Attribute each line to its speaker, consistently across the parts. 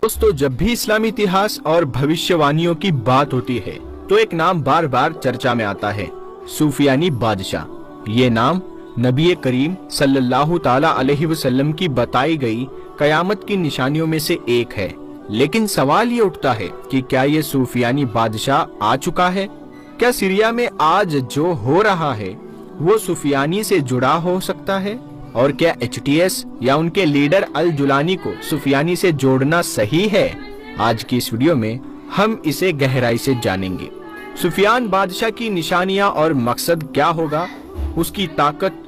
Speaker 1: दोस्तों, जब भी इस्लामी इतिहास और भविष्यवाणियों की बात होती है तो एक नाम बार बार चर्चा में आता है, सूफियानी बादशाह। ये नाम नबी करीम सल्लल्लाहु ताला अलैहि वसल्लम की बताई गई कयामत की निशानियों में से एक है। लेकिन सवाल ये उठता है कि क्या ये सूफियानी बादशाह आ चुका है? क्या सीरिया में आज जो हो रहा है वो सूफियानी से जुड़ा हो सकता है? और क्या एचटीएस या उनके लीडर अल जुलानी को सूफियानी से जोड़ना सही है? आज की इस वीडियो में हम इसे गहराई से जानेंगे। सूफियान बादशाह की निशानियां और मकसद क्या होगा, उसकी ताकत,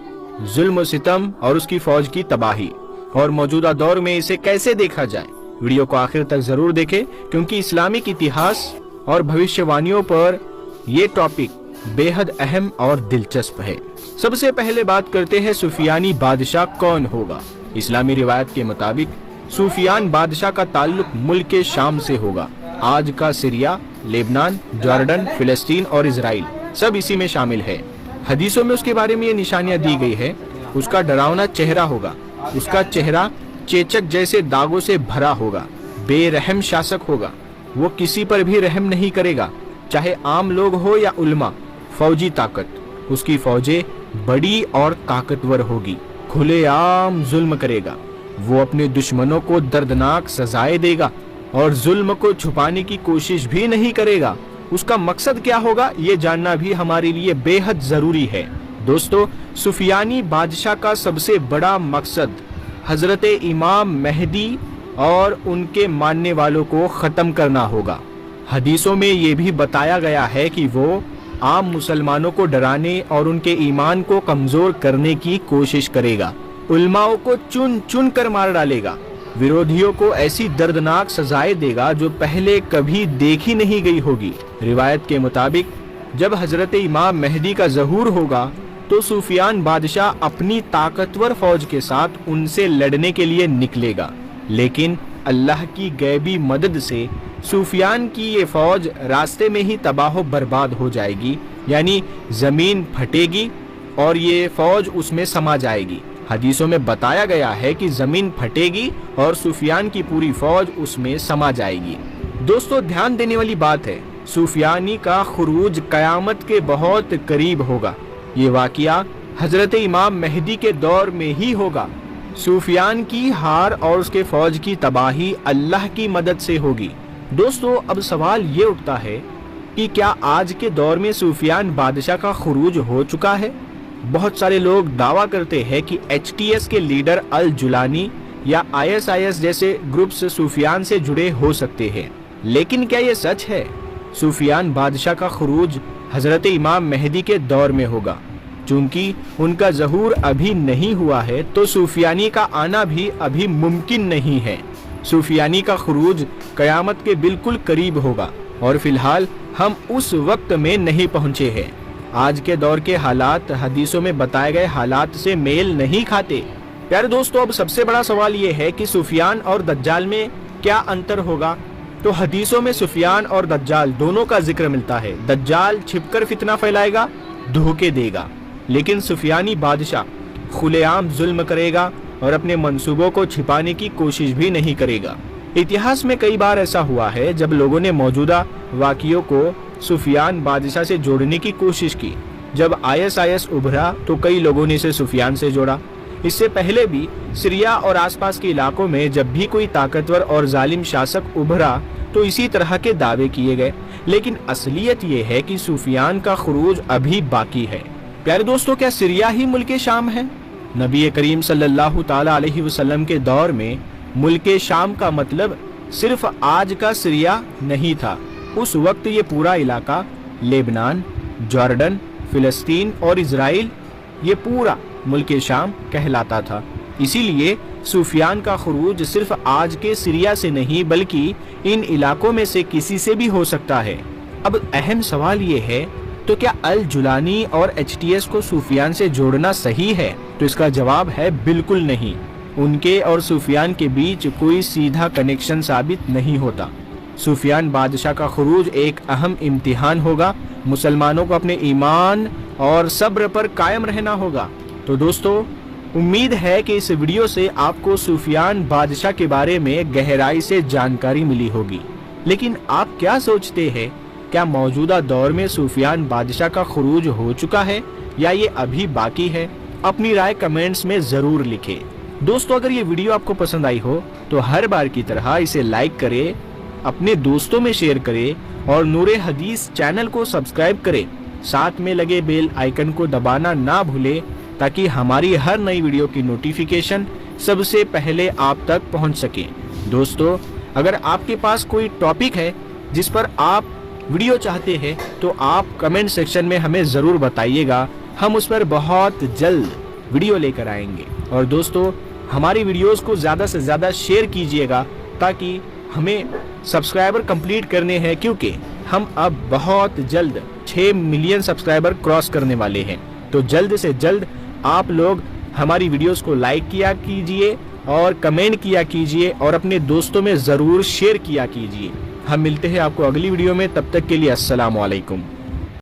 Speaker 1: जुल्म सितम और उसकी फौज की तबाही, और मौजूदा दौर में इसे कैसे देखा जाए। वीडियो को आखिर तक जरूर देखें, क्योंकि इस्लामिक इतिहास और भविष्यवाणियों पर ये टॉपिक बेहद अहम और दिलचस्प है। सबसे पहले बात करते हैं सूफियानी बादशाह कौन होगा। इस्लामी रिवायत के मुताबिक सूफियान बादशाह का ताल्लुक मुल्क शाम से होगा। आज का सीरिया, लेबनान, जॉर्डन, फिलिस्तीन और इजराइल सब इसी में शामिल है। हदीसों में उसके बारे में ये निशानियां दी गई है। उसका डरावना चेहरा होगा। उसका चेहरा चेचक जैसे दागों से भरा होगा। बेरहम शासक होगा। वो किसी पर भी रहम नहीं करेगा, चाहे आम लोग हो या उल्मा। फौजी ताकत, उसकी फौजें बड़ी और ताकतवर होगी। खुलेआम जुल्म करेगा। वो अपने दुश्मनों को दर्दनाक सजाएं देगा और जुल्म को छुपाने की कोशिश भी नहीं करेगा। उसका मकसद क्या होगा, ये जानना भी हमारे लिए बेहद जरूरी है। दोस्तों, सूफियानी बादशाह का सबसे बड़ा मकसद हजरत इमाम मेहदी और उनके मानने वालों को खत्म करना होगा। हदीसों में ये भी बताया गया है कि वो आम मुसलमानों को डराने और उनके ईमान को कमजोर करने की कोशिश करेगा। उल्माओं को चुन चुन कर मार डालेगा। विरोधियों को ऐसी दर्दनाक सजाएं देगा जो पहले कभी देखी नहीं गई होगी। रिवायत के मुताबिक जब हजरत इमाम मेहदी का ज़हूर होगा तो सूफियान बादशाह अपनी ताकतवर फौज के साथ उनसे लड़ने के लिए निकलेगा। लेकिन अल्लाह की गैबी मदद से सूफियान की ये फौज रास्ते में ही तबाह बर्बाद हो जाएगी, यानी जमीन फटेगी और ये फौज उसमें समा जाएगी। हदीसों में बताया गया है कि जमीन फटेगी और सूफियान की पूरी फौज उसमें समा जाएगी। दोस्तों, ध्यान देने वाली बात है, सूफियानी का खुरूज कयामत के बहुत करीब होगा। ये वाकया हजरत इमाम मेहदी के दौर में ही होगा। सूफियान की हार और उसके फौज की तबाही अल्लाह की मदद से होगी। दोस्तों, अब सवाल ये उठता है कि क्या आज के दौर में सूफियान बादशाह का खुरूज हो चुका है? बहुत सारे लोग दावा करते हैं कि एचटीएस के लीडर अल जुलानी या आईएसआईएस जैसे ग्रुप्स सूफियान से जुड़े हो सकते हैं। लेकिन क्या ये सच है? सूफियान बादशाह का खुरूज हजरत इमाम मेहदी के दौर में होगा। चूंकि उनका ज़हूर अभी नहीं हुआ है तो सूफियानी का आना भी अभी मुमकिन नहीं है। सूफियानी का खुरूज कयामत के बिल्कुल करीब होगा और फिलहाल हम उस वक्त में नहीं पहुंचे हैं। आज के दौर के हालात हदीसों में बताए गए हालात से मेल नहीं खाते। प्यारे दोस्तों, अब सबसे बड़ा सवाल ये है कि सूफियान और दज्जाल में क्या अंतर होगा? तो हदीसों में सूफियान और दज्जाल दोनों का जिक्र मिलता है। दज्जाल छिपकर फितना फैलाएगा, धोखे देगा, लेकिन सूफियानी बादशाह खुलेआम जुल्म करेगा और अपने मंसूबों को छिपाने की कोशिश भी नहीं करेगा। इतिहास में कई बार ऐसा हुआ है जब लोगों ने मौजूदा वाक़ियों को सूफियान बादशाह से जोड़ने की कोशिश की। जब आईएसआईएस उभरा तो कई लोगों ने इसे सूफियान से जोड़ा। इससे पहले भी सीरिया और आसपास के इलाकों में जब भी कोई ताकतवर और जालिम शासक उभरा तो इसी तरह के दावे किए गए। लेकिन असलियत ये है कि सूफियान का खुरूज अभी बाकी है। प्यारे दोस्तों, क्या सीरिया ही मुल्क शाम है? नबी करीम सल्लल्लाहु ताला अलैहि वसल्लम के दौर में मुल्क शाम का मतलब सिर्फ आज का सीरिया नहीं था। उस वक्त ये पूरा इलाका लेबनान, जॉर्डन, फिलिस्तीन और इजराइल, ये पूरा मुल्क शाम कहलाता था। इसीलिए सूफियान का खुरूज सिर्फ आज के सीरिया से नहीं बल्कि इन इलाकों में से किसी से भी हो सकता है। अब अहम सवाल ये है, तो क्या अल जुलानी और एचटीएस को सूफियान से जोड़ना सही है? तो इसका जवाब है बिल्कुल नहीं। उनके और सूफियान के बीच कोई सीधा कनेक्शन साबित नहीं होता। सूफियान बादशाह का खुरूज एक अहम इम्तिहान होगा। मुसलमानों को अपने ईमान और सब्र पर कायम रहना होगा। तो दोस्तों, उम्मीद है कि इस वीडियो से आपको सुफियान बादशाह के बारे में गहराई से जानकारी मिली होगी। लेकिन आप क्या सोचते हैं, क्या मौजूदा दौर में सुफियान बादशाह का खुरूज हो चुका है या ये अभी बाकी है? अपनी राय कमेंट्स में जरूर लिखें। दोस्तों, अगर ये वीडियो आपको पसंद आई हो तो हर बार की तरह इसे लाइक करें, अपने दोस्तों में शेयर करें और नूरे हदीस चैनल को सब्सक्राइब करें। साथ में लगे बेल आइकन को दबाना ना भूलें ताकि हमारी हर नई वीडियो की नोटिफिकेशन सबसे पहले आप तक पहुंच सके। दोस्तों, अगर आपके पास कोई टॉपिक है जिस पर आप वीडियो चाहते हैं तो आप कमेंट सेक्शन में हमें ज़रूर बताइएगा, हम उस पर बहुत जल्द वीडियो लेकर आएंगे। और दोस्तों, हमारी वीडियोस को ज़्यादा से ज़्यादा शेयर कीजिएगा ताकि हमें सब्सक्राइबर कंप्लीट करने हैं, क्योंकि हम अब बहुत जल्द 6 मिलियन सब्सक्राइबर क्रॉस करने वाले हैं। तो जल्द से जल्द आप लोग हमारी वीडियोस को लाइक किया कीजिए और कमेंट किया कीजिए और अपने दोस्तों में ज़रूर शेयर किया कीजिए। हम मिलते हैं आपको अगली वीडियो में, तब तक के लिए अस्सलाम वालेकुम।